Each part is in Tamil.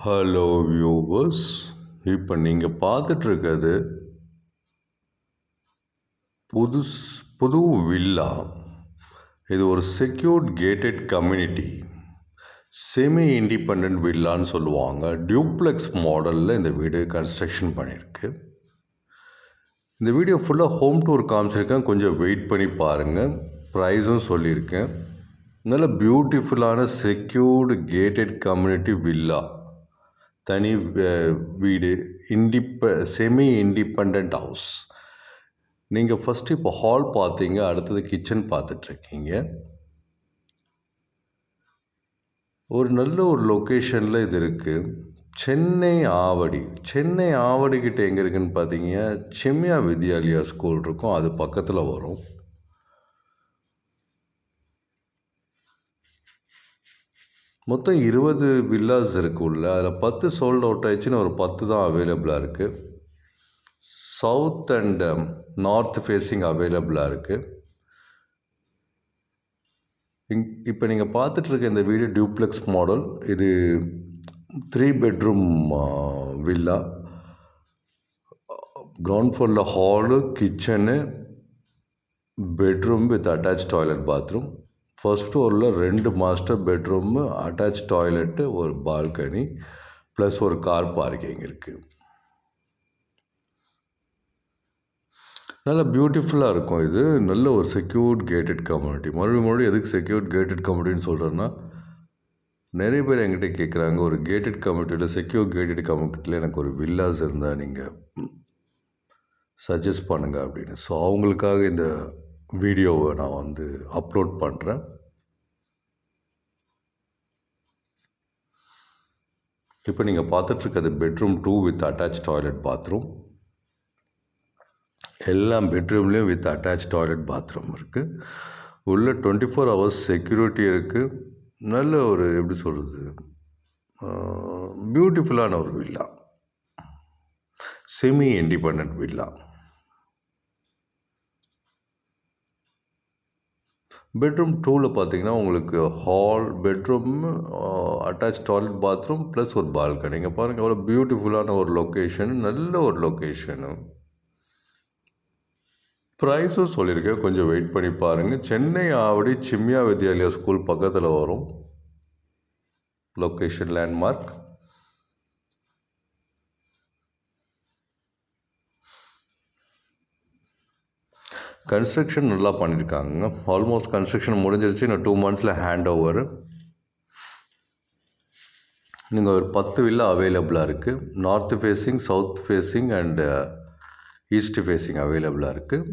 ஹலோ வியூவர்ஸ், இப்போ நீங்கள் பார்த்துட்ருக்கிறது புது வில்லா. இது ஒரு secured gated community, semi independent வில்லான்னு சொல்லுவாங்க. டியூப்ளெக்ஸ் மாடலில் இந்த வீடு கன்ஸ்ட்ரக்ஷன் பண்ணியிருக்கு. இந்த வீடியோ ஃபுல்லாக ஹோம் டூர் காமிச்சிருக்கேன், கொஞ்சம் வெயிட் பண்ணி பாருங்கள். ப்ரைஸும் சொல்லியிருக்கேன். நல்ல பியூட்டிஃபுல்லான செக்யூர்டு கேட்டட் கம்யூனிட்டி வில்லா, தனி வீடு, செமி இண்டிபெண்ட் ஹவுஸ். நீங்கள் ஃபஸ்ட்டு இப்போ ஹால் பார்த்தீங்க, அடுத்தது கிச்சன் பார்த்துட்ருக்கீங்க. ஒரு நல்ல ஒரு லொக்கேஷனில் இது இருக்குது. சென்னை ஆவடிக்கிட்ட எங்கே இருக்குதுன்னு பார்த்தீங்க, செம்யா வித்யாலயா ஸ்கூல் இருக்கும், அது பக்கத்தில் வரும். மொத்தம் 20 வில்லாஸ் இருக்குது உள்ள. அதில் 10 சோல்ட் அவுட் ஆயிடுச்சுன்னு, ஒரு 10 தான் அவைலபிளாக இருக்குது. சவுத் அண்ட் நார்த் ஃபேஸிங் அவைலபிளாக இருக்குது. இப்போ நீங்கள் பார்த்துட்ருக்க இந்த வீடு டியூப்ளெக்ஸ் மாடல். இது 3 பெட்ரூம் வில்லா. கிரவுண்ட் ஃப்ளோரில் hall, kitchen, bedroom with attach toilet, bathroom. First ஃப்ளோரில் 2 மாஸ்டர் பெட்ரூமு, அட்டாச் டாய்லெட்டு, ஒரு பால்கனி ப்ளஸ் ஒரு கார் பார்க்கிங் இருக்குது. நல்லா பியூட்டிஃபுல்லாக இருக்கும். இது நல்ல ஒரு செக்யூர்ட் கேட்டட் கம்யூனிட்டி. மறுபடியும் எதுக்கு செக்யூர்ட் கேட்டட் கம்யூனிட்டின்னு சொல்கிறேன்னா, நிறைய பேர் என்கிட்ட கேட்குறாங்க, ஒரு கேட்டட் கம்யூனிட்டியில், செக்யூர் கேட்டட் கம்யூனிட்டியில் எனக்கு ஒரு வில்லாஸ் இருந்தால் நீங்கள் சஜஸ்ட் பண்ணுங்கள் அப்படின்னு. ஸோ அவங்களுக்காக இந்த வீடியோவை நான் அப்லோட் பண்ணுறேன். இப்போ நீங்கள் பார்த்துட்ருக்கிறது bedroom 2 with attach toilet, bathroom. எல்லா பெட்ரூம்லேயும் வித் அட்டாச் டாய்லெட், பாத்ரூம் இருக்குது. உள்ள 24 hours செக்யூரிட்டி இருக்குது. நல்ல ஒரு எப்படி சொல்கிறது, பியூட்டிஃபுல்லான ஒரு villa, semi independent villa. Bedroom 2ல் பார்த்தீங்கன்னா உங்களுக்கு hall, bedroom, attach toilet, bathroom plus ஒரு பால்கனி. இங்கே பாருங்கள் எவ்வளோ பியூட்டிஃபுல்லான ஒரு லொக்கேஷன், நல்ல ஒரு லொக்கேஷனு. ப்ரைஸும் சொல்லியிருக்கேன், கொஞ்சம் வெயிட் பண்ணி பாருங்கள். சென்னை ஆவடி செம்யா வித்யாலயா ஸ்கூல் பக்கத்தில் வரும். Location landmark. கன்ஸ்ட்ரக்ஷன் நல்லா பண்ணியிருக்காங்க. ஆல்மோஸ்ட் கன்ஸ்ட்ரக்ஷன் முடிஞ்சிருச்சு. இன்னும் 2 months ஹேண்ட் ஓவர். நீங்கள் ஒரு 10 வில்லா அவைலபிளாக இருக்குது. North facing, south facing and east facing அவைலபிளாக இருக்குது.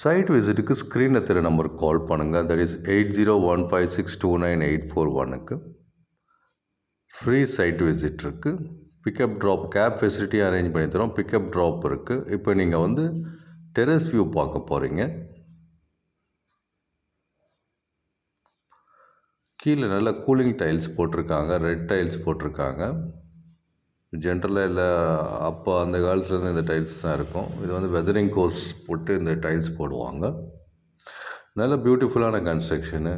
சைட் விசிட்டுக்கு ஸ்க்ரீனில் தெரிய நம்பருக்கு கால் பண்ணுங்கள். தட் இஸ் 8015629841க்கு. ஃப்ரீ சைட் விசிட் இருக்குது. Pickup drop cab facility arrange பண்ணி தரோம். பிக்கப் ட்ராப் இருக்குது. இப்போ நீங்கள் டெரஸ் வியூ பார்க்க போகிறீங்க. கீழே நல்லா கூலிங் டைல்ஸ் போட்டிருக்காங்க, ரெட் டைல்ஸ் போட்டிருக்காங்க. ஜென்ரலாக இல்லை, அப்போ அந்த காலத்துலேருந்து இந்த டைல்ஸ் தான் இருக்கும். இது வெதரிங் கோர்ஸ் போட்டு இந்த டைல்ஸ் போடுவாங்க. நல்ல பியூட்டிஃபுல்லான கன்ஸ்ட்ரக்ஷனு.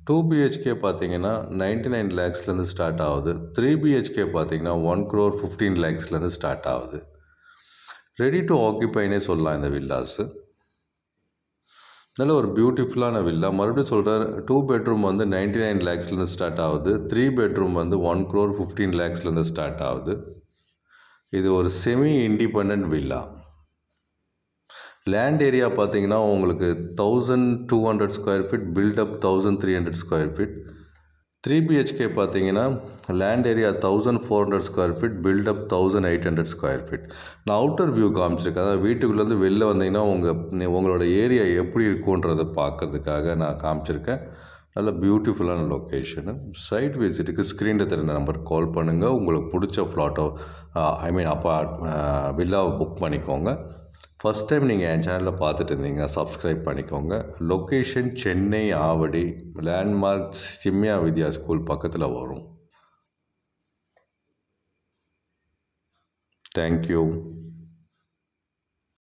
2 BHK பார்த்தீங்கன்னா 99 lakhsலேருந்து ஸ்டார்ட் ஆகுது. 3 BHK பார்த்தீங்கன்னா 1,15 lakhsலேருந்து ஸ்டார்ட் ஆகுது. ரெடி டு ஆக்கியூபைனே சொல்லலாம் இந்த வில்லாஸு. நல்ல ஒரு பியூட்டிஃபுல்லான வில்லா. மறுபடியும் சொல்கிறேன், 2 bedroom 99 lakhsலேருந்து ஸ்டார்ட் ஆகுது. 3 bedroom 1,15 lakhsலேருந்து ஸ்டார்ட் ஆகுது. இது ஒரு semi independent villa. Land area பார்த்தீங்கன்னா உங்களுக்கு 1200 square feet, built up 1300 square feet. 3 BHK பார்த்தீங்கன்னா land area 1400 square feet, built up 1800 square feet. நான் அவுட்டர் வியூ காமிச்சிருக்கேன். அதாவது வீட்டுக்குள்ளேருந்து வெளில வந்தீங்கன்னா உங்களோட ஏரியா எப்படி இருக்குன்றதை பார்க்குறதுக்காக நான் காமிச்சிருக்கேன். நல்ல பியூட்டிஃபுல்லான லொக்கேஷனு. சைட் விசிட்டுக்கு ஸ்க்ரீனில் தெரிஞ்ச நம்பருக்கு கால் பண்ணுங்கள். உங்களுக்கு பிடிச்ச ஃப்ளாட்டோ வில்லாவை புக் பண்ணிக்கோங்க. ஃபஸ்ட் டைம் நீங்கள் என் சேனலில் பார்த்துட்டு இருந்தீங்கன்னா சப்ஸ்கிரைப் பண்ணிக்கோங்க. லொக்கேஷன் சென்னை ஆவடி, லேண்ட்மார்க் செம்யா வித்யா ஸ்கூல் பக்கத்தில் வரும். தேங்க்யூ.